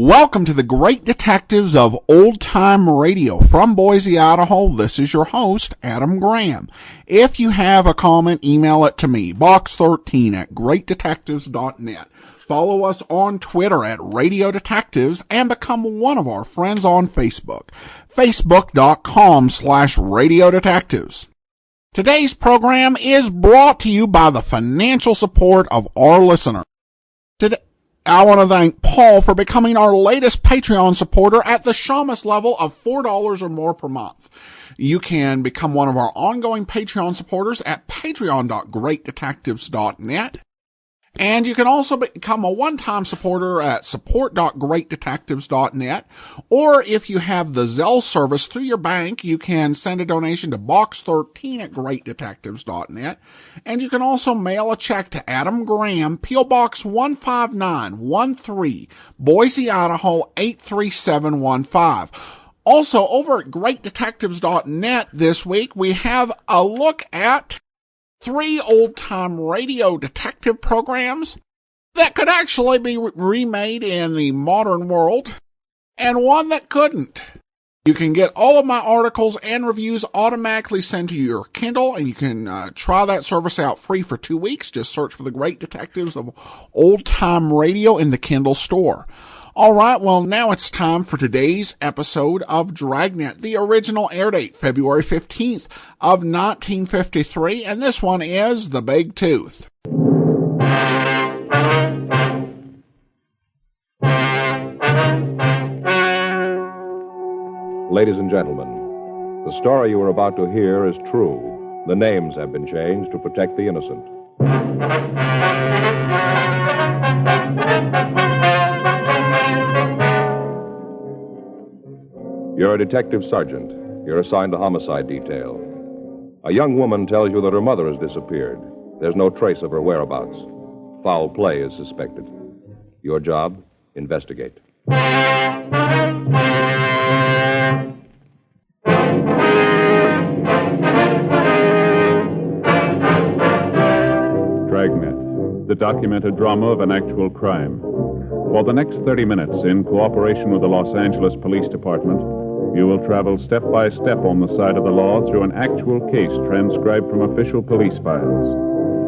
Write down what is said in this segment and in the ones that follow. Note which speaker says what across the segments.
Speaker 1: Welcome to the Great Detectives of Old Time Radio. From Boise, Idaho, this is your host, Adam Graham. If you have a comment, email it to me, box13@greatdetectives.net. Follow us on Twitter at Radio Detectives and become one of our friends on Facebook, facebook.com/Radio Detectives. Today's program is brought to you by the financial support of our listener. Today, I want to thank Paul for becoming our latest Patreon supporter at the Shamus level of $4 or more per month. You can become one of our ongoing Patreon supporters at patreon.greatdetectives.net. And you can also become a one-time supporter at support.greatdetectives.net. Or if you have the Zelle service through your bank, you can send a donation to box13@greatdetectives.net. And you can also mail a check to Adam Graham, P.O. Box 15913, Boise, Idaho 83715. Also, over at greatdetectives.net this week, we have a look at 3 old-time radio detective programs that could actually be remade in the modern world, and one that couldn't. You can get all of my articles and reviews automatically sent to your Kindle, and you can try that service out free for 2 weeks. Just search for the Great Detectives of Old Time Radio in the Kindle store. All right, well, now it's time for today's episode of Dragnet. The original air date, February 15th of 1953, and this one is The Big Tooth.
Speaker 2: Ladies and gentlemen, the story you are about to hear is true. The names have been changed to protect the innocent. You're a detective sergeant. You're assigned to homicide detail. A young woman tells you that her mother has disappeared. There's no trace of her whereabouts. Foul play is suspected. Your job? Investigate.
Speaker 3: Dragnet, the documented drama of an actual crime. For the next 30 minutes, in cooperation with the Los Angeles Police Department, you will travel step by step on the side of the law through an actual case transcribed from official police files.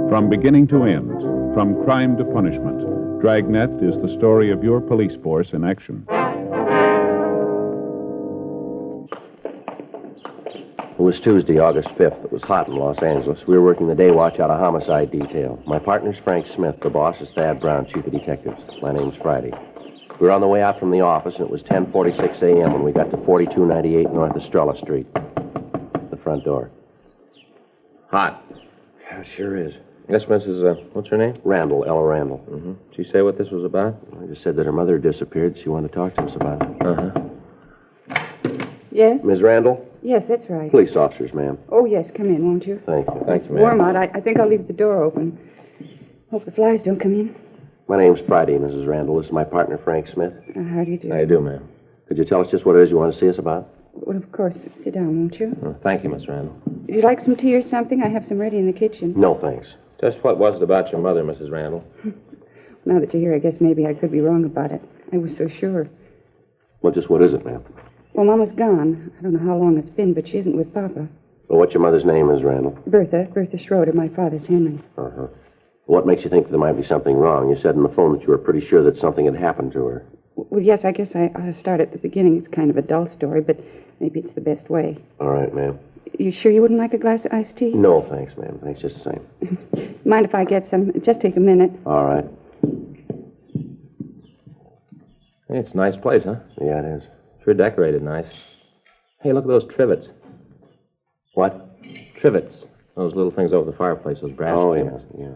Speaker 3: From beginning to end, from crime to punishment, Dragnet is the story of your police force in action.
Speaker 4: It was Tuesday, August 5th. It was hot in Los Angeles. We were working the day watch out of homicide detail. My partner's Frank Smith. The boss is Thad Brown, chief of detectives. My name's Friday. We were on the way out from the office, and it was 10:46 a.m. when we got to 4298 North Estrella Street. The front door.
Speaker 5: Hot.
Speaker 4: Yeah, it sure is.
Speaker 5: Yes, Mrs. What's her name?
Speaker 4: Randall, Ella Randall.
Speaker 5: Mm-hmm. Did she say what this was about?
Speaker 4: I just said that her mother had disappeared. She wanted to talk to us about it.
Speaker 5: Uh-huh.
Speaker 6: Yes?
Speaker 4: Ms. Randall?
Speaker 6: Yes, that's right.
Speaker 4: Police officers, ma'am.
Speaker 6: Oh, yes, come in, won't you?
Speaker 4: Thank you.
Speaker 5: Thanks, ma'am.
Speaker 6: Warm out. I think I'll leave the door open. Hope the flies don't come in.
Speaker 4: My name's Friday, Mrs. Randall. This is my partner, Frank Smith.
Speaker 6: How do you do?
Speaker 5: How you do, ma'am?
Speaker 4: Could you tell us just what it is you want to see us about?
Speaker 6: Well, of course. Sit down, won't you?
Speaker 5: Thank you, Miss Randall.
Speaker 6: Would you like some tea or something? I have some ready in the kitchen.
Speaker 4: No, thanks.
Speaker 5: Just what was it about your mother, Mrs. Randall?
Speaker 6: Now that you're here, I guess maybe I could be wrong about it. I was so sure.
Speaker 4: Well, just what is it, ma'am?
Speaker 6: Well, Mama's gone. I don't know how long it's been, but she isn't with Papa.
Speaker 4: Well, what's your mother's name, Ms. Randall?
Speaker 6: Bertha Schroeder. My father's Henry.
Speaker 4: Uh-huh. What makes you think that there might be something wrong? You said on the phone that you were pretty sure that something had happened to her.
Speaker 6: Well, yes, I guess I ought to start at the beginning. It's kind of a dull story, but maybe it's the best way.
Speaker 4: All right, ma'am.
Speaker 6: You sure you wouldn't like a glass of iced tea?
Speaker 4: No, thanks, ma'am. Thanks just the same.
Speaker 6: Mind if I get some? Just take a minute.
Speaker 4: All right.
Speaker 5: Hey, it's a nice place, huh?
Speaker 4: Yeah, it is.
Speaker 5: Sure decorated nice. Hey, look at those trivets.
Speaker 4: What?
Speaker 5: Trivets. Those little things over the fireplace, those brass things.
Speaker 4: Yeah.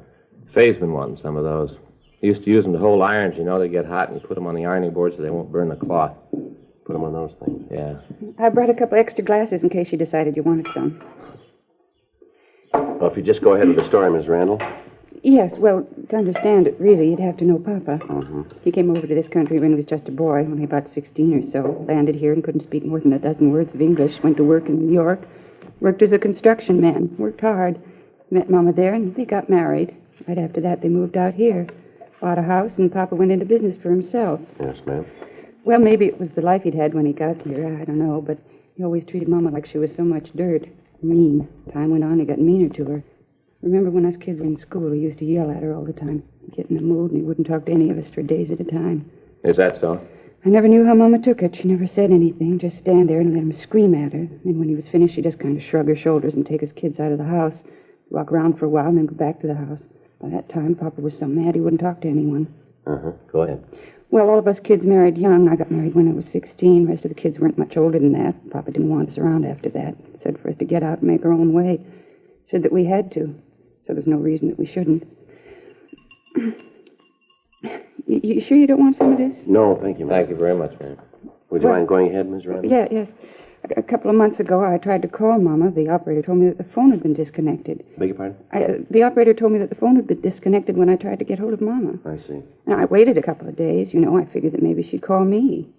Speaker 5: Faye's been wanting some of those. He used to use them to hold irons, you know. They get hot, and you put them on the ironing board so they won't burn the cloth.
Speaker 4: Put them on those things.
Speaker 5: Yeah.
Speaker 6: I brought a couple extra glasses in case you decided you wanted some.
Speaker 4: Well, if you just go ahead with the story, Ms. Randall.
Speaker 6: Yes, well, to understand it, really, you'd have to know Papa.
Speaker 4: Mm-hmm.
Speaker 6: He came over to this country when he was just a boy, only about 16 or so. Landed here and couldn't speak more than a dozen words of English. Went to work in New York. Worked as a construction man. Worked hard. Met Mama there, and they got married. Right after that, they moved out here. Bought a house, and Papa went into business for himself.
Speaker 4: Yes, ma'am.
Speaker 6: Well, maybe it was the life he'd had when he got here. I don't know, but he always treated Mama like she was so much dirt. Mean. Time went on, he got meaner to her. Remember when us kids were in school, he used to yell at her all the time. He'd get in a mood, and he wouldn't talk to any of us for days at a time.
Speaker 5: Is that so?
Speaker 6: I never knew how Mama took it. She never said anything, just stand there and let him scream at her. Then when he was finished, she'd just kind of shrug her shoulders and take his kids out of the house, walk around for a while, and then go back to the house. By that time, Papa was so mad he wouldn't talk to anyone.
Speaker 4: Go ahead.
Speaker 6: Well, all of us kids married young. I got married when I was 16. The rest of the kids weren't much older than that. Papa didn't want us around after that. He said for us to get out and make our own way. He said that we had to. So there's no reason that we shouldn't. You sure you don't want some of this?
Speaker 4: No, thank you, ma'am.
Speaker 5: Thank you very much, ma'am.
Speaker 4: Would you mind going ahead, Miss Randall?
Speaker 6: Yes. A couple of months ago, I tried to call Mama. The operator told me that the phone had been disconnected.
Speaker 4: Beg your pardon?
Speaker 6: The operator told me that the phone had been disconnected when I tried to get hold of Mama.
Speaker 4: I see.
Speaker 6: Now, I waited a couple of days. I figured that maybe she'd call me.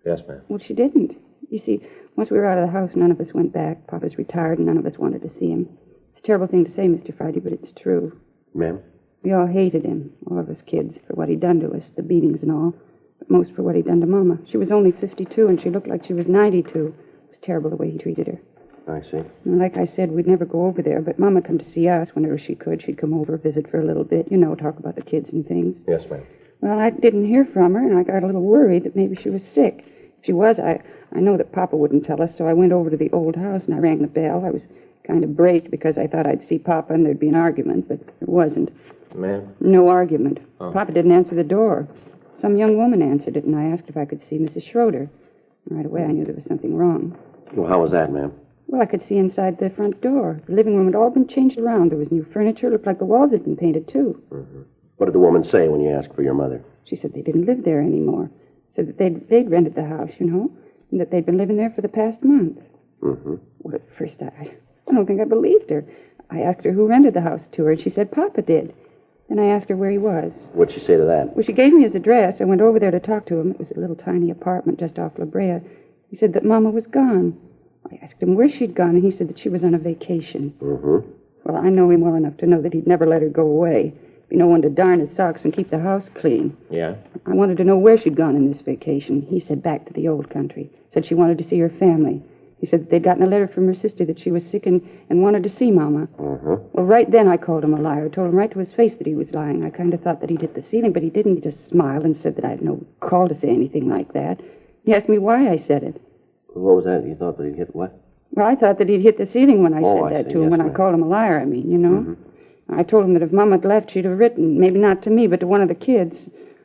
Speaker 5: Yes, ma'am.
Speaker 6: Well, she didn't. You see, once we were out of the house, none of us went back. Papa's retired, and none of us wanted to see him. It's a terrible thing to say, Mr. Friday, but it's true.
Speaker 4: Ma'am?
Speaker 6: We all hated him, all of us kids, for what he'd done to us, the beatings and all. But most for what he'd done to Mama. She was only 52, and she looked like she was 92. Terrible the way he treated her.
Speaker 4: I see.
Speaker 6: And like I said, we'd never go over there, but Mama come to see us whenever she could. She'd come over, visit for a little bit, talk about the kids and things.
Speaker 5: Yes, ma'am.
Speaker 6: Well, I didn't hear from her, and I got a little worried that maybe she was sick. If she was, I know that Papa wouldn't tell us, so I went over to the old house and I rang the bell. I was kind of braced because I thought I'd see Papa and there'd be an argument, but there wasn't.
Speaker 5: Ma'am?
Speaker 6: No argument.
Speaker 5: Oh.
Speaker 6: Papa didn't answer the door. Some young woman answered it, and I asked if I could see Mrs. Schroeder. Right away, I knew there was something wrong.
Speaker 4: Well, how was that, ma'am?
Speaker 6: Well, I could see inside the front door. The living room had all been changed around. There was new furniture. Looked like the walls had been painted, too.
Speaker 4: Mm-hmm. What did the woman say when you asked for your mother?
Speaker 6: She said they didn't live there anymore. Said that they'd rented the house, and that they'd been living there for the past month.
Speaker 4: Mm-hmm.
Speaker 6: Well, at first, I don't think I believed her. I asked her who rented the house to her, and she said Papa did. Then I asked her where he was.
Speaker 4: What'd she say to that?
Speaker 6: Well, she gave me his address. I went over there to talk to him. It was a little tiny apartment just off La Brea. He said that Mama was gone. I asked him where she'd gone, and he said that she was on a vacation.
Speaker 4: Mm-hmm.
Speaker 6: Well, I know him well enough to know that he'd never let her go away. Be no one to darn his socks and keep the house clean.
Speaker 5: Yeah?
Speaker 6: I wanted to know where she'd gone in this vacation. He said back to the old country. Said she wanted to see her family. He said that they'd gotten a letter from her sister that she was sick and wanted to see Mama.
Speaker 4: Mm-hmm.
Speaker 6: Well, right then I called him a liar. Told him right to his face that he was lying. I kind of thought that he'd hit the ceiling, but he didn't. He just smiled and said that I had no call to say anything like that. He asked me why I said it.
Speaker 4: What was that? You thought that he'd hit what?
Speaker 6: Well, I thought that he'd hit the ceiling when I said that
Speaker 4: see.
Speaker 6: to him,
Speaker 4: Yes,
Speaker 6: when I
Speaker 4: ma'am.
Speaker 6: called him a liar, I mean,
Speaker 4: Mm-hmm.
Speaker 6: I told him that if Mama had left, she'd have written, maybe not to me, but to one of the kids.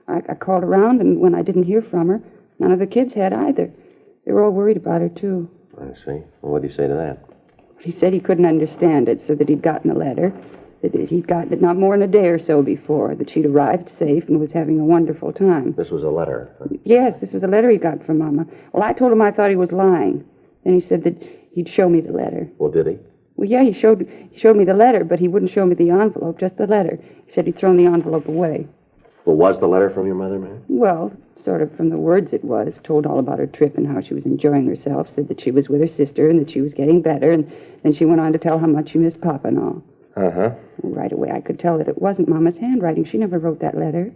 Speaker 6: I called around, and when I didn't hear from her, none of the kids had either. They were all worried about her, too.
Speaker 4: I see. Well, what did he say to that?
Speaker 6: He said he couldn't understand it, so that he'd gotten a letter, that he'd gotten it not more than a day or so before, that she'd arrived safe and was having a wonderful time.
Speaker 4: This was a letter. Huh?
Speaker 6: Yes, this was a letter he got from Mama. Well, I told him I thought he was lying. Then he said that he'd show me the letter.
Speaker 4: Well, did he?
Speaker 6: Well, yeah, he showed me the letter, but he wouldn't show me the envelope, just the letter. He said he'd thrown the envelope away.
Speaker 4: Well, was the letter from your mother, ma'am?
Speaker 6: Well, sort of from the words it was. Told all about her trip and how she was enjoying herself. Said that she was with her sister and that she was getting better. And then she went on to tell how much she missed Papa and all.
Speaker 4: Uh-huh.
Speaker 6: Well, right away, I could tell that it wasn't Mama's handwriting. She never wrote that letter.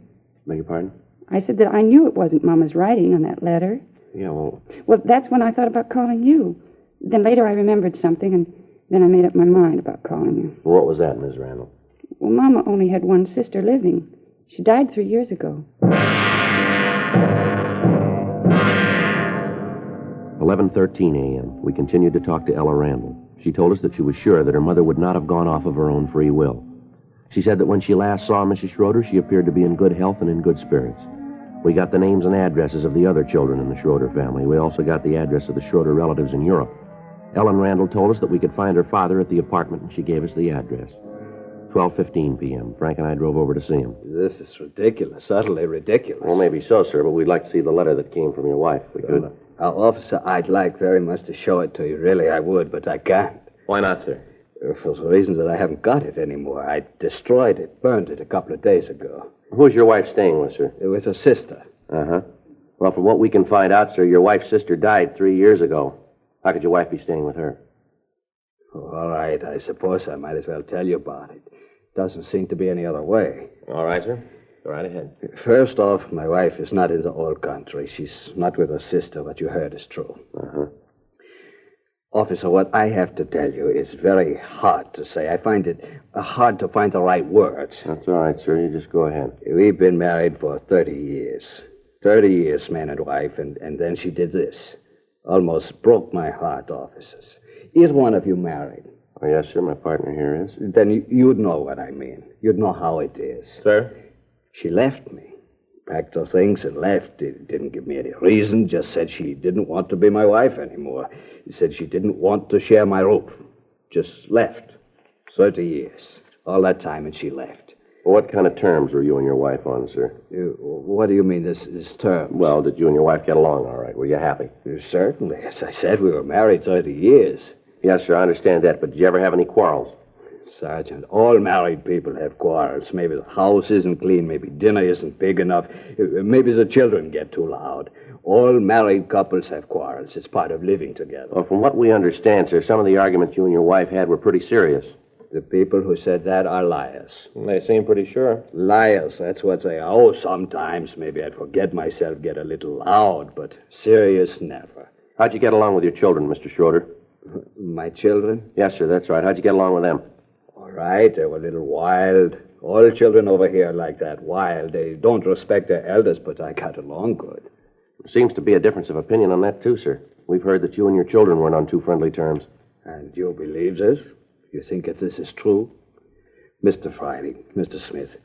Speaker 4: Beg your pardon?
Speaker 6: I said that I knew it wasn't Mama's writing on that letter.
Speaker 4: Yeah, well...
Speaker 6: Well, that's when I thought about calling you. Then later I remembered something, and then I made up my mind about calling you.
Speaker 4: What was that, Miss Randall?
Speaker 6: Well, Mama only had one sister living. She died 3 years ago.
Speaker 4: 11:13 a.m. We continued to talk to Ella Randall. She told us that she was sure that her mother would not have gone off of her own free will. She said that when she last saw Mrs. Schroeder, she appeared to be in good health and in good spirits. We got the names and addresses of the other children in the Schroeder family. We also got the address of the Schroeder relatives in Europe. Ellen Randall told us that we could find her father at the apartment, and she gave us the address. 12:15 p.m. Frank and I drove over to see him.
Speaker 7: This is ridiculous, utterly ridiculous.
Speaker 4: Well, maybe so, sir, but we'd like to see the letter that came from your wife, if we could.
Speaker 7: Officer, I'd like very much to show it to you. Really, I would, but I can't.
Speaker 5: Why not, sir?
Speaker 7: For the reasons that I haven't got it anymore. I destroyed it, burned it a couple of days ago.
Speaker 4: Who's your wife staying with, sir?
Speaker 7: It was her sister.
Speaker 4: Uh-huh. Well, from what we can find out, sir, your wife's sister died 3 years ago. How could your wife be staying with her?
Speaker 7: Oh, all right, I suppose I might as well tell you about it. Doesn't seem to be any other way.
Speaker 5: All right, sir. Go right ahead.
Speaker 7: First off, my wife is not in the old country. She's not with her sister. What you heard is true.
Speaker 4: Uh-huh.
Speaker 7: Officer, what I have to tell you is very hard to say. I find it hard to find the right words.
Speaker 4: That's all right, sir. You just go ahead.
Speaker 7: We've been married for 30 years. 30 years, man and wife, and then she did this. Almost broke my heart, officers. Is one of you married?
Speaker 4: Oh, yes, sir. My partner here is.
Speaker 7: Then you'd know what I mean. You'd know how it is.
Speaker 5: Sir?
Speaker 7: She left me. Packed her things and left. Didn't give me any reason. Just said she didn't want to be my wife anymore. Said she didn't want to share my roof. Just left. 30 years. All that time, and she left.
Speaker 4: What kind of terms were you and your wife on, sir?
Speaker 7: What do you mean, this term?
Speaker 4: Well, did you and your wife get along all right? Were you happy?
Speaker 7: Certainly. As I said, we were married 30 years.
Speaker 4: Yes, sir, I understand that, but did you ever have any quarrels?
Speaker 7: Sergeant, all married people have quarrels. Maybe the house isn't clean, maybe dinner isn't big enough, maybe the children get too loud. All married couples have quarrels. It's part of living together.
Speaker 4: Well, from what we understand, sir, some of the arguments you and your wife had were pretty serious.
Speaker 7: The people who said that are liars.
Speaker 5: They seem pretty sure.
Speaker 7: Liars, that's what they are. Oh, sometimes maybe I'd forget myself, get a little loud, but serious, never.
Speaker 4: How'd you get along with your children, Mr. Schroeder?
Speaker 7: My children?
Speaker 4: Yes, sir, that's right. How'd you get along with them?
Speaker 7: All right, they were a little wild. All children over here are like that, wild. They don't respect their elders, but I got along good.
Speaker 4: There seems to be a difference of opinion on that, too, sir. We've heard that you and your children weren't on too friendly terms.
Speaker 7: And you believe this? You think that this is true? Mr. Friday, Mr. Smith,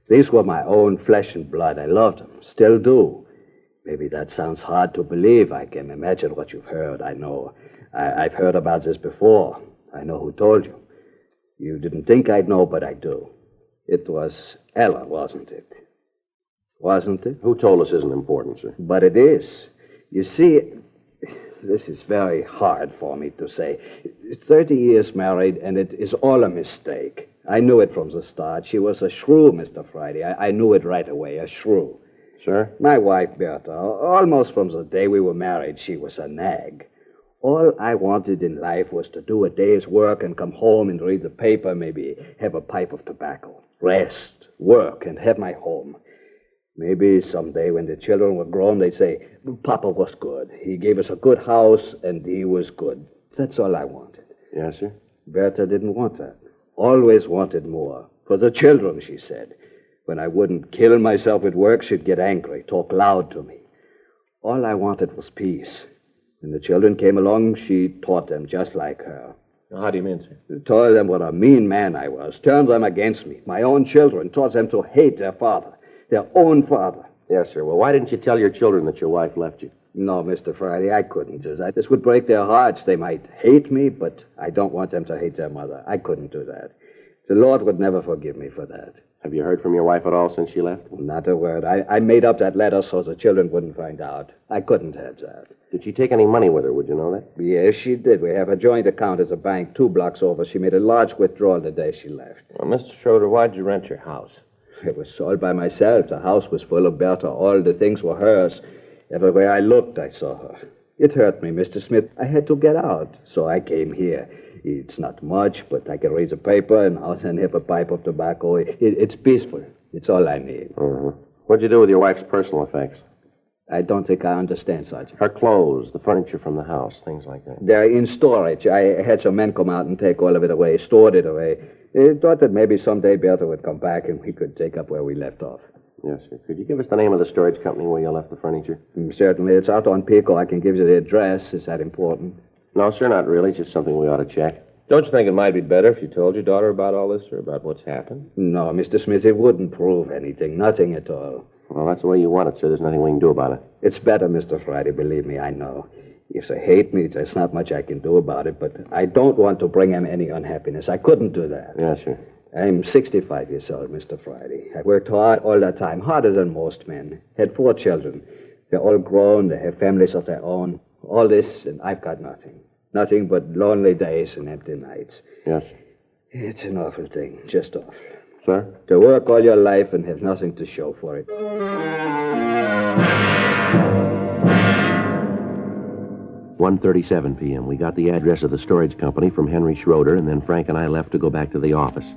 Speaker 7: these were my own flesh and blood. I loved them, still do. Maybe that sounds hard to believe. I can imagine what you've heard. I know. I've heard about this before. I know who told you. You didn't think I'd know, but I do. It was Ella, wasn't it? Wasn't it?
Speaker 4: Who told us isn't important, sir?
Speaker 7: But it is. You see, this is very hard for me to say. 30 years married, and it is all a mistake. I knew it from the start. She was a shrew, Mr. Friday. I knew it right away, a shrew.
Speaker 4: Sir?
Speaker 7: My wife, Bertha, almost from the day we were married, she was a nag. All I wanted in life was to do a day's work and come home and read the paper, maybe have a pipe of tobacco, rest, work, and have my home. Maybe someday when the children were grown, they'd say, Papa was good. He gave us a good house, and he was good. That's all I wanted.
Speaker 4: Yes, sir?
Speaker 7: Bertha didn't want that. Always wanted more. For the children, she said. When I wouldn't kill myself at work, she'd get angry, talk loud to me. All I wanted was peace. When the children came along, she taught them just like her.
Speaker 5: How do you mean, sir?
Speaker 7: Told them what a mean man I was, turned them against me, my own children, taught them to hate their father, their own father.
Speaker 4: Yes, sir. Well, why didn't you tell your children that your wife left you?
Speaker 7: No, Mr. Friday, I couldn't do that. This would break their hearts. They might hate me, but I don't want them to hate their mother. I couldn't do that. The Lord would never forgive me for that.
Speaker 4: Have you heard from your wife at all since she left?
Speaker 7: Not a word. I made up that letter so the children wouldn't find out. I couldn't have that.
Speaker 4: Did she take any money with her? Would you know that?
Speaker 7: Yes, she did. We have a joint account at the bank 2 blocks over. She made a large withdrawal the day she left.
Speaker 5: Well, Mr. Schroeder, why'd you rent your house?
Speaker 7: It was sold by myself. The house was full of Bertha. All the things were hers. Everywhere I looked, I saw her. It hurt me, Mr. Smith. I had to get out, so I came here. It's not much, but I can read the paper and have a pipe of tobacco. It's peaceful. It's all I need.
Speaker 4: Mm-hmm. What'd you do with your wife's personal effects?
Speaker 7: I don't think I understand, Sergeant.
Speaker 4: Her clothes, the furniture from the house, things like that.
Speaker 7: They're in storage. I had some men come out and take all of it away, stored it away. I thought that maybe someday Bertha would come back and we could take up where we left off.
Speaker 4: Yes, sir. Could you give us the name of the storage company where you left the furniture?
Speaker 7: Certainly. It's out on Pico. I can give you the address. Is that important?
Speaker 4: No, sir, not really. Just something we ought to check.
Speaker 5: Don't you think it might be better if you told your daughter about all this, or about what's happened?
Speaker 7: No, Mr. Smith, it wouldn't prove anything. Nothing at all.
Speaker 4: Well, that's the way you want it, sir. There's nothing we can do about it.
Speaker 7: It's better, Mr. Friday. Believe me, I know. If they hate me, there's not much I can do about it, but I don't want to bring them any unhappiness. I couldn't do that.
Speaker 4: Yes, sir.
Speaker 7: I'm 65 years old, Mr. Friday. I worked hard all the time, harder than most men. Had 4 children. They're all grown. They have families of their own. All this, and I've got nothing. Nothing but lonely days and empty nights.
Speaker 4: Yes.
Speaker 7: It's an awful thing, just awful.
Speaker 4: Sir?
Speaker 7: To work all your life and have nothing to show for it.
Speaker 4: 1:37 p.m. We got the address of the storage company from Henry Schroeder, and then Frank and I left to go back to the office.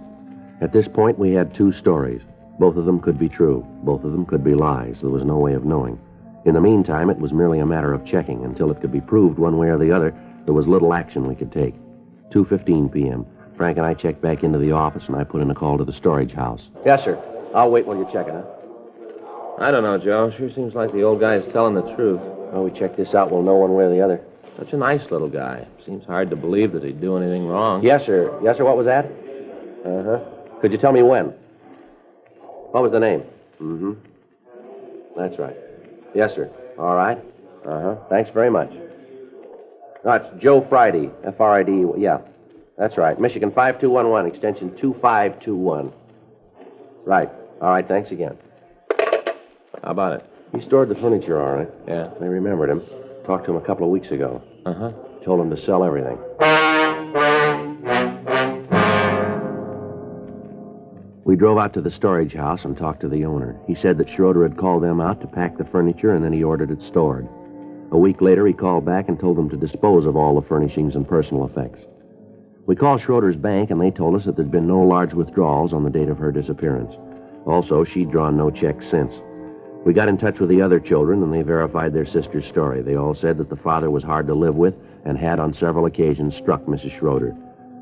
Speaker 4: At this point, we had 2 stories. Both of them could be true. Both of them could be lies. There was no way of knowing. In the meantime, it was merely a matter of checking. Until it could be proved one way or the other, there was little action we could take. 2:15 p.m. Frank and I checked back into the office, and I put in a call to the storage house. Yes, sir. I'll wait while you're checking, huh?
Speaker 5: I don't know, Joe. Sure seems like the old guy is telling the truth.
Speaker 4: Well, we check this out, we'll know one way or the other.
Speaker 5: Such a nice little guy. Seems hard to believe that he'd do anything wrong.
Speaker 4: Yes, sir. Yes, sir. What was that? Uh-huh. Could you tell me when? What was the name? Mm-hmm. That's right. Yes, sir. All right. Uh-huh. Thanks very much. No, it's Joe Friday. F-R-I-D. Yeah. That's right. Michigan 5211, extension 2521. Right. All right. Thanks again.
Speaker 5: How about it?
Speaker 4: He stored the furniture, all right.
Speaker 5: Yeah.
Speaker 4: They remembered him. Talked to him a couple of weeks ago.
Speaker 5: Uh-huh.
Speaker 4: Told him to sell everything. We drove out to the storage house and talked to the owner. He said that Schroeder had called them out to pack the furniture, and then he ordered it stored. A week later, he called back and told them to dispose of all the furnishings and personal effects. We called Schroeder's bank, and they told us that there'd been no large withdrawals on the date of her disappearance. Also, she'd drawn no checks since. We got in touch with the other children, and they verified their sister's story. They all said that the father was hard to live with and had on several occasions struck Mrs. Schroeder.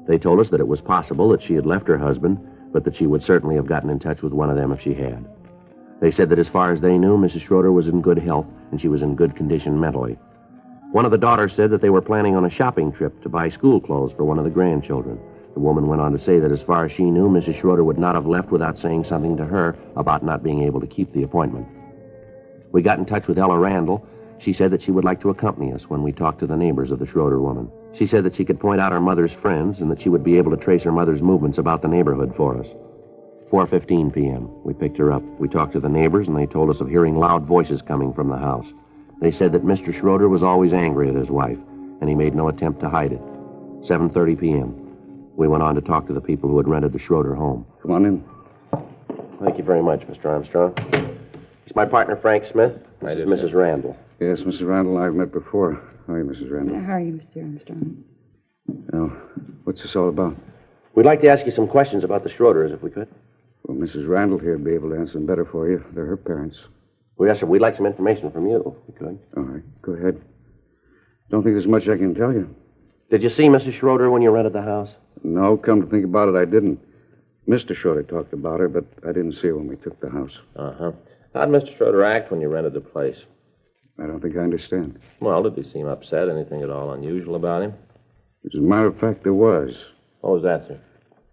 Speaker 4: They told us that it was possible that she had left her husband, but that she would certainly have gotten in touch with one of them if she had. They said that as far as they knew, Mrs. Schroeder was in good health, and she was in good condition mentally. One of the daughters said that they were planning on a shopping trip to buy school clothes for one of the grandchildren. The woman went on to say that as far as she knew, Mrs. Schroeder would not have left without saying something to her about not being able to keep the appointment. We got in touch with Ella Randall. She said that she would like to accompany us when we talked to the neighbors of the Schroeder woman. She said that she could point out her mother's friends and that she would be able to trace her mother's movements about the neighborhood for us. 4:15 p.m. We picked her up. We talked to the neighbors, and they told us of hearing loud voices coming from the house. They said that Mr. Schroeder was always angry at his wife, and he made no attempt to hide it. 7:30 p.m. We went on to talk to the people who had rented the Schroeder home.
Speaker 7: Come on in.
Speaker 4: Thank you very much, Mr. Armstrong. It's my partner, Frank Smith. This is Mrs. Randall.
Speaker 8: Yes, Mrs. Randall, I've met before. How are you, Mrs. Randall?
Speaker 6: How are you, Mr. Armstrong?
Speaker 8: Well, what's this all about?
Speaker 4: We'd like to ask you some questions about the Schroeders, if we could.
Speaker 8: Well, Mrs. Randall here would be able to answer them better for you. They're her parents.
Speaker 4: Well, yes, sir. We'd like some information from you, if we could.
Speaker 8: All right, go ahead. Don't think there's much I can tell you.
Speaker 4: Did you see Mrs. Schroeder when you rented the house?
Speaker 8: No, come to think about it, I didn't. Mr. Schroeder talked about her, but I didn't see her when we took the house.
Speaker 5: Uh-huh. How'd Mr. Schroeder act when you rented the place?
Speaker 8: I don't think I understand.
Speaker 5: Well, did he seem upset? Anything at all unusual about him?
Speaker 8: As a matter of fact, there was.
Speaker 5: What was that, sir?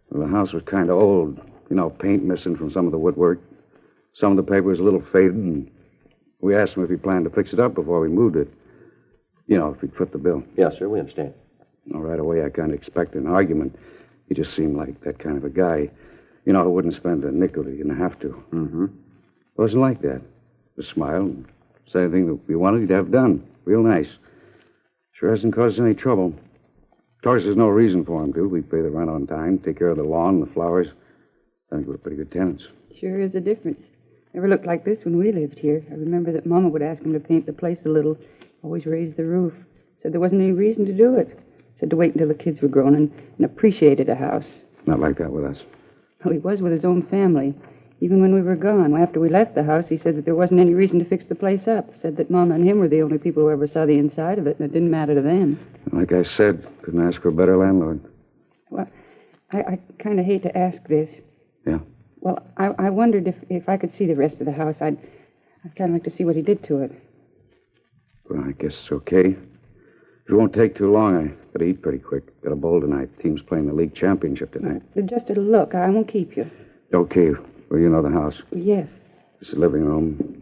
Speaker 8: Well, the house was kind of old. You know, paint missing from some of the woodwork. Some of the paper was a little faded, and we asked him if he planned to fix it up before we moved it. You know, if he'd foot the bill.
Speaker 4: Yes, sir, we understand.
Speaker 8: Well, right away, I kind of expected an argument. He just seemed like that kind of a guy. You know, who wouldn't spend a nickel he didn't have to.
Speaker 4: Mm-hmm.
Speaker 8: It wasn't like that. Just smiled and said anything that we wanted, he'd have done. Real nice. Sure hasn't caused any trouble. Of course, there's no reason for him to. We pay the rent on time, take care of the lawn, the flowers. I think we're pretty good tenants.
Speaker 6: Sure is a difference. Never looked like this when we lived here. I remember that Mama would ask him to paint the place a little. Always raise the roof. Said there wasn't any reason to do it. Said to wait until the kids were grown and appreciated a house.
Speaker 8: Not like that with us.
Speaker 6: Well, he was with his own family. Even when we were gone, after we left the house, he said that there wasn't any reason to fix the place up. Said that Mama and him were the only people who ever saw the inside of it, and it didn't matter to them.
Speaker 8: Like I said, couldn't ask for a better landlord.
Speaker 6: Well, I kind of hate to ask this.
Speaker 8: Yeah?
Speaker 6: Well, I wondered if I could see the rest of the house. I'd kind of like to see what he did to it.
Speaker 8: Well, I guess it's okay. It won't take too long. I gotta eat pretty quick. Got a bowl tonight. Team's playing the league championship tonight.
Speaker 6: Just a look. I won't keep you.
Speaker 8: Okay. Well, you know the house.
Speaker 6: Yes.
Speaker 8: This is the living room.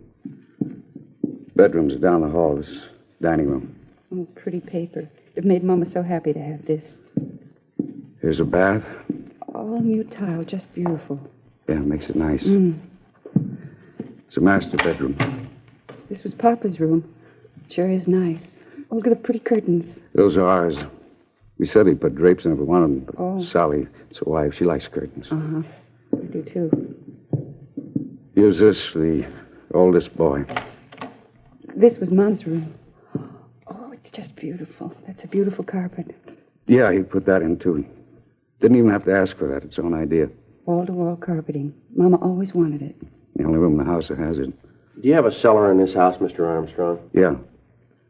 Speaker 8: Bedrooms are down the hall. This is dining room.
Speaker 6: Oh, pretty paper. It made Mama so happy to have this.
Speaker 8: Here's a bath.
Speaker 6: All new tile, just beautiful.
Speaker 8: Yeah, it makes it nice.
Speaker 6: Mm.
Speaker 8: It's a master bedroom.
Speaker 6: This was Papa's room. Sure is nice. Oh, look at the pretty curtains.
Speaker 8: Those are ours. We said he'd put drapes in every one of them, but
Speaker 6: Oh.
Speaker 8: Sally, it's a wife. She likes curtains.
Speaker 6: Uh-huh. We do, too.
Speaker 8: Here's this for the oldest boy.
Speaker 6: This was Mom's room. Oh, it's just beautiful. That's a beautiful carpet.
Speaker 8: Yeah, he put that in, too. Didn't even have to ask for that. It's his own idea.
Speaker 6: Wall-to-wall carpeting. Mama always wanted it.
Speaker 8: The only room in the house that has it.
Speaker 4: Do you have a cellar in this house, Mr. Armstrong?
Speaker 8: Yeah.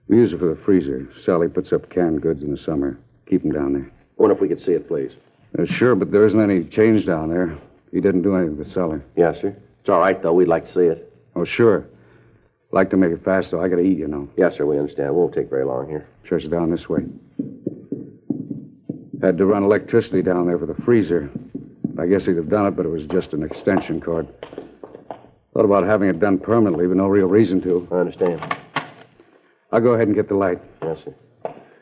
Speaker 8: We use it for the freezer. Sally puts up canned goods in the summer. Keep them down there.
Speaker 4: I wonder if we could see it, please.
Speaker 8: Sure, but there isn't any change down there. He didn't do anything with the cellar.
Speaker 4: Yes, sir. It's all right, though. We'd like to see it.
Speaker 8: Oh, sure. Like to make it fast, though. I gotta eat, you know.
Speaker 4: Yes, sir, we understand. It won't take very long here.
Speaker 8: Church down this way. Had to run electricity down there for the freezer. I guess he'd have done it, but it was just an extension cord. Thought about having it done permanently, but no real reason to.
Speaker 4: I understand.
Speaker 8: I'll go ahead and get the light.
Speaker 4: Yes, sir.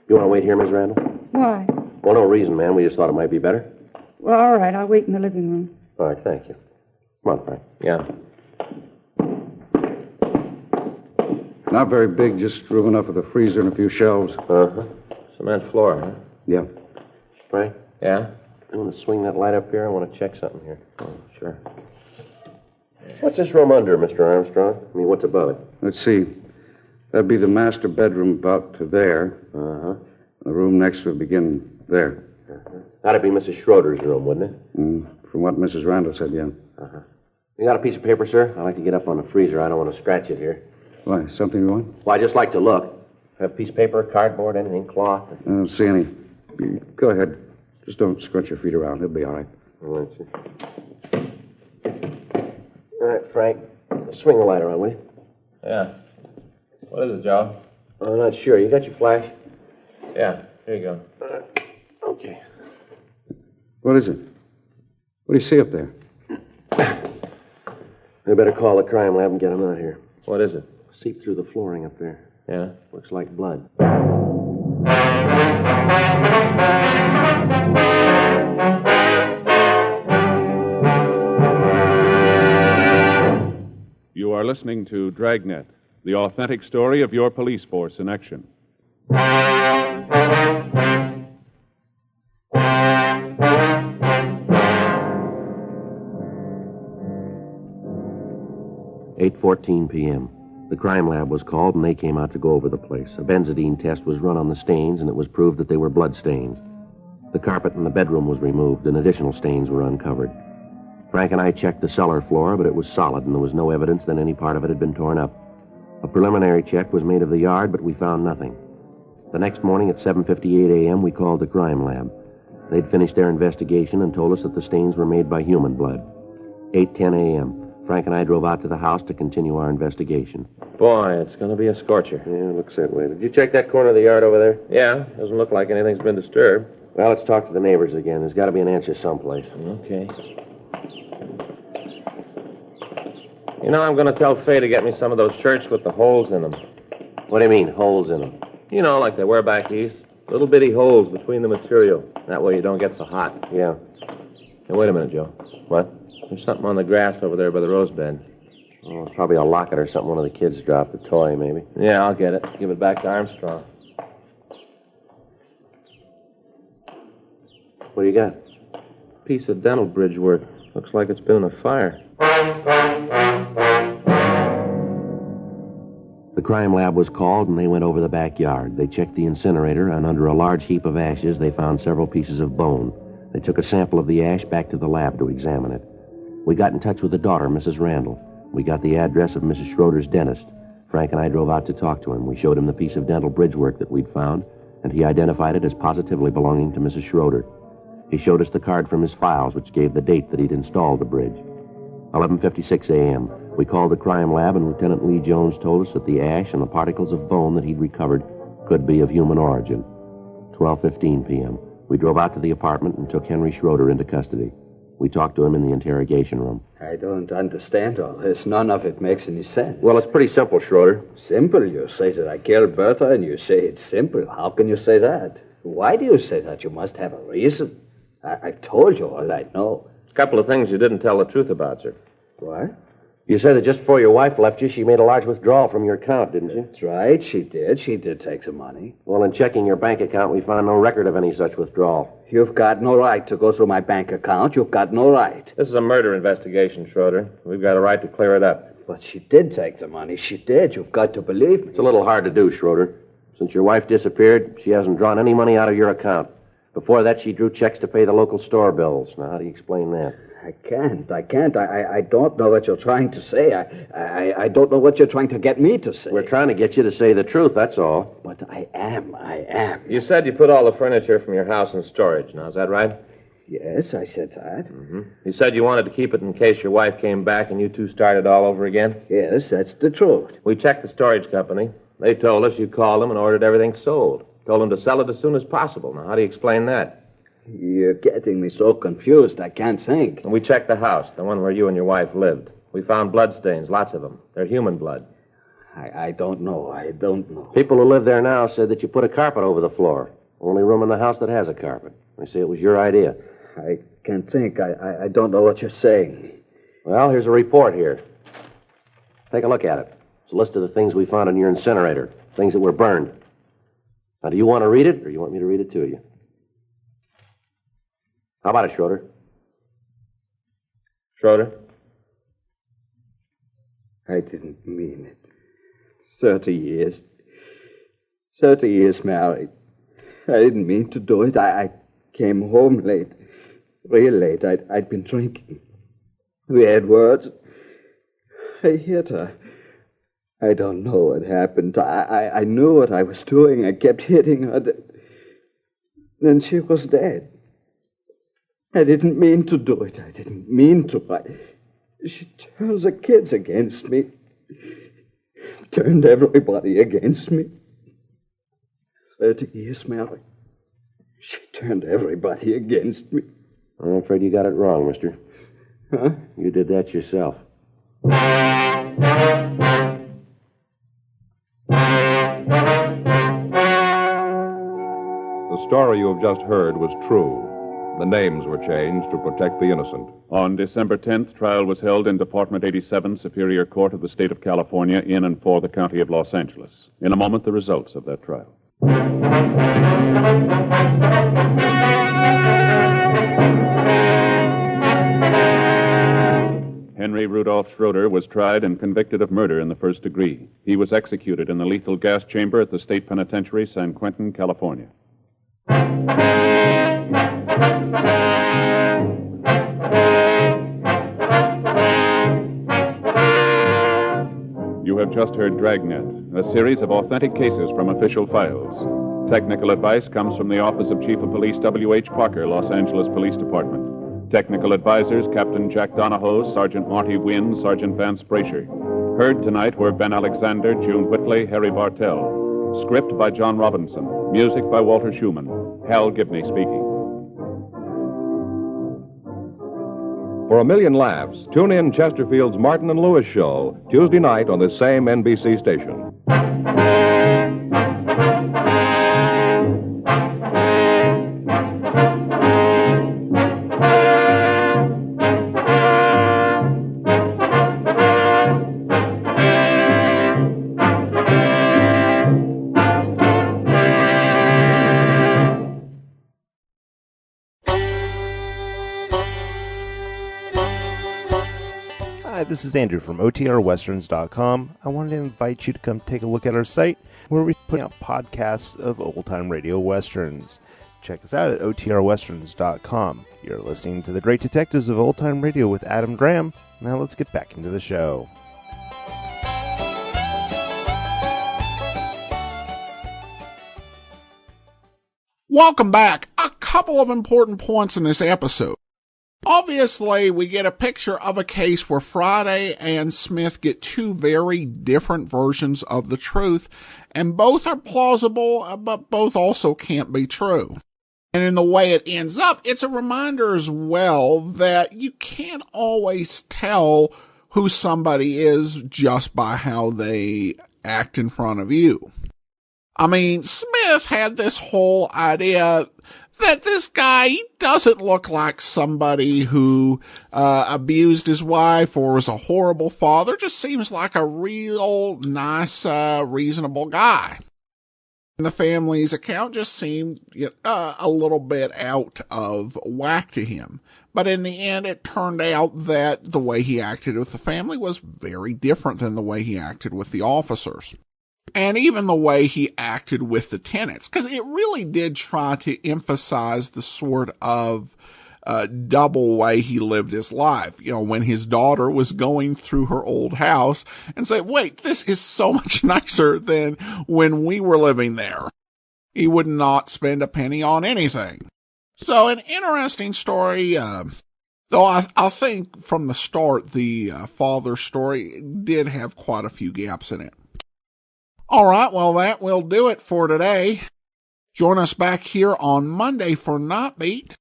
Speaker 4: You want to wait here, Miss Randall?
Speaker 6: Why?
Speaker 4: Well, no reason, ma'am. We just thought it might be better.
Speaker 6: Well, all right. I'll wait in the living room.
Speaker 4: All right, thank you. Come on, Frank. Yeah.
Speaker 8: Not very big, just room enough for the freezer and a few shelves.
Speaker 5: Uh-huh. Cement floor, huh?
Speaker 8: Yeah.
Speaker 4: Frank,
Speaker 5: Yeah?
Speaker 4: you want to swing that light up here? I want to check something here.
Speaker 5: Oh, sure.
Speaker 4: What's this room under, Mr. Armstrong? I mean, what's above it?
Speaker 8: Let's see. That'd be the master bedroom about to there.
Speaker 4: Uh-huh.
Speaker 8: The room next would begin there.
Speaker 4: That'd be Mrs. Schroeder's room, wouldn't it?
Speaker 8: From what Mrs. Randall said, yeah.
Speaker 4: Uh-huh. You got a piece of paper, sir? I'd like to get up on the freezer. I don't want to scratch it here.
Speaker 8: Why, something you want?
Speaker 4: Well, I'd just like to look. Have a piece of paper, cardboard, anything, cloth?
Speaker 8: I don't see any. Go ahead. Just don't scrunch your feet around. It'll be all right.
Speaker 4: All right, sir. All right, Frank. Swing the light around, will you?
Speaker 5: Yeah. What is it, Joe?
Speaker 4: I'm not sure. You got your flash?
Speaker 5: Yeah, here you go.
Speaker 4: Okay.
Speaker 8: What is it? What do you see up there?
Speaker 4: We better call the crime lab and get them out here.
Speaker 5: What is it?
Speaker 4: Seep through the flooring up there.
Speaker 5: Yeah?
Speaker 4: Looks like blood.
Speaker 3: You are listening to Dragnet, the authentic story of your police force in action.
Speaker 4: "8:14 p.m. The crime lab was called, and they came out to go over the place. A benzidine test was run on the stains, and it was proved that they were blood stains. The carpet in the bedroom was removed, and additional stains were uncovered. Frank and I checked the cellar floor, but it was solid, and there was no evidence that any part of it had been torn up. A preliminary check was made of the yard, but we found nothing. The next morning at 7:58 a.m., we called the crime lab. They'd finished their investigation and told us that the stains were made by human blood. 8:10 a.m., Frank and I drove out to the house to continue our investigation.
Speaker 5: Boy, it's going to be a scorcher.
Speaker 4: Yeah, it looks that way. Did you check that corner of the yard over there?
Speaker 5: Yeah, doesn't look like anything's been disturbed.
Speaker 4: Well, let's talk to the neighbors again. There's got to be an answer someplace.
Speaker 5: Okay. You know, I'm going to tell Faye to get me some of those shirts with the holes in them.
Speaker 4: What do you mean, holes in them?
Speaker 5: You know, like they wear back east. Little bitty holes between the material. That way you don't get so hot.
Speaker 4: Yeah.
Speaker 5: Hey, wait a minute, Joe.
Speaker 4: What?
Speaker 5: There's something on the grass over there by the rose bed.
Speaker 4: Oh, it's probably a locket or something one of the kids dropped. A toy, maybe.
Speaker 5: Yeah, I'll get it. Give it back to Armstrong.
Speaker 4: What do you got?
Speaker 5: Piece of dental bridge work. Looks like it's been in a fire.
Speaker 4: The crime lab was called, and they went over the backyard. They checked the incinerator, and under a large heap of ashes, they found several pieces of bone. They took a sample of the ash back to the lab to examine it. We got in touch with the daughter, Mrs. Randall. We got the address of Mrs. Schroeder's dentist. Frank and I drove out to talk to him. We showed him the piece of dental bridge work that we'd found, and he identified it as positively belonging to Mrs. Schroeder. He showed us the card from his files, which gave the date that he'd installed the bridge. 11:56 a.m. We called the crime lab, and Lieutenant Lee Jones told us that the ash and the particles of bone that he'd recovered could be of human origin. 12:15 p.m. We drove out to the apartment and took Henry Schroeder into custody. We talked to him in the interrogation room.
Speaker 7: I don't understand all this. None of it makes any sense.
Speaker 4: Well, it's pretty simple, Schroeder.
Speaker 7: Simple? You say that I killed Bertha, and you say it's simple. How can you say that? Why do you say that? You must have a reason. I've told you all I know.
Speaker 5: A couple of things you didn't tell the truth about, sir.
Speaker 7: What?
Speaker 4: You said that just before your wife left you, she made a large withdrawal from your account, didn't you?
Speaker 7: That's right. She did. She did take some money.
Speaker 4: Well, in checking your bank account, we found no record of any such withdrawal.
Speaker 7: You've got no right to go through my bank account. You've got no right.
Speaker 5: This is a murder investigation, Schroeder. We've got a right to clear it up.
Speaker 7: But she did take the money. She did. You've got to believe me.
Speaker 4: It's a little hard to do, Schroeder. Since your wife disappeared, she hasn't drawn any money out of your account. Before that, she drew checks to pay the local store bills. Now, how do you explain that?
Speaker 7: I can't. I don't know what you're trying to say. I don't know what you're trying to get me to say.
Speaker 4: We're trying to get you to say the truth, that's all.
Speaker 7: But I am.
Speaker 5: You said you put all the furniture from your house in storage. Now, is that right?
Speaker 7: Yes, I said that.
Speaker 5: Mm-hmm. You said you wanted to keep it in case your wife came back and you two started all over again?
Speaker 7: Yes, that's the truth.
Speaker 5: We checked the storage company. They told us you called them and ordered everything sold. Told them to sell it as soon as possible. Now, how do you explain that?
Speaker 7: You're getting me so confused, I can't think.
Speaker 5: And we checked the house, the one where you and your wife lived. We found bloodstains, lots of them. They're human blood.
Speaker 7: I don't know.
Speaker 4: People who live there now said that you put a carpet over the floor. Only room in the house that has a carpet. They say it was your idea.
Speaker 7: I can't think. I don't know what you're saying.
Speaker 4: Well, here's a report here. Take a look at it. It's a list of the things we found in your incinerator. Things that were burned. Now, do you want to read it, or do you want me to read it to you? How about it, Schroeder?
Speaker 5: Schroeder?
Speaker 7: I didn't mean it. 30 years. 30 years married. I didn't mean to do it. I came home late. Real late. I'd been drinking. We had words. I hit her. I don't know what happened. I knew what I was doing. I kept hitting her. Then she was dead. I didn't mean to do it. I didn't mean to. She turns the kids against me. Turned everybody against me. 30 years married. She turned everybody against me.
Speaker 4: I'm afraid you got it wrong, mister.
Speaker 7: Huh?
Speaker 4: You did that yourself.
Speaker 2: The story you have just heard was true. The names were changed to protect the innocent.
Speaker 3: On December 10th, trial was held in Department 87, Superior Court of the State of California, in and for the County of Los Angeles. In a moment, the results of that trial. Henry Rudolph Schroeder was tried and convicted of murder in the first degree. He was executed in the lethal gas chamber at the State Penitentiary, San Quentin, California. You have just heard Dragnet, a series of authentic cases from official files. Technical advice comes from the Office of Chief of Police W.H. Parker, Los Angeles Police Department. Technical advisors, Captain Jack Donahoe, Sergeant Marty Wynn, Sergeant Vance Brasher. Heard tonight were Ben Alexander, June Whitley, Harry Bartell. Script by John Robinson. Music by Walter Schumann. Hal Gibney speaking.
Speaker 2: For a million laughs, tune in Chesterfield's Martin and Lewis show Tuesday night on this same NBC station.
Speaker 9: Hi, this is Andrew from OTRWesterns.com. I wanted to invite you to come take a look at our site where we put out podcasts of old-time radio westerns. Check us out at OTRWesterns.com. You're listening to The Great Detectives of Old-Time Radio with Adam Graham. Now let's get back into the show.
Speaker 1: Welcome back. A couple of important points in this episode. Obviously, we get a picture of a case where Friday and Smith get two very different versions of the truth, and both are plausible, but both also can't be true. And in the way it ends up, it's a reminder as well that you can't always tell who somebody is just by how they act in front of you. I mean, Smith had this whole idea that this guy, he doesn't look like somebody who abused his wife or was a horrible father. Just seems like a real nice, reasonable guy. And the family's account just seemed a little bit out of whack to him. But in the end, it turned out that the way he acted with the family was very different than the way he acted with the officers. And even the way he acted with the tenants, because it really did try to emphasize the sort of double way he lived his life. You know, when his daughter was going through her old house and say, wait, this is so much nicer than when we were living there. He would not spend a penny on anything. So an interesting story, though I think from the start the father story did have quite a few gaps in it. All right, well, that will do it for today. Join us back here on Monday for Night Beat,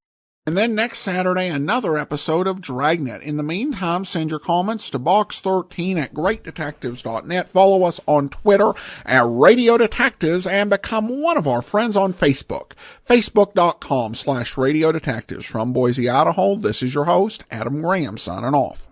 Speaker 1: and then next Saturday, another episode of Dragnet. In the meantime, send your comments to box13@greatdetectives.net. Follow us on Twitter at Radio Detectives and become one of our friends on Facebook. Facebook.com/Radio Detectives. From Boise, Idaho, this is your host, Adam Graham, signing off.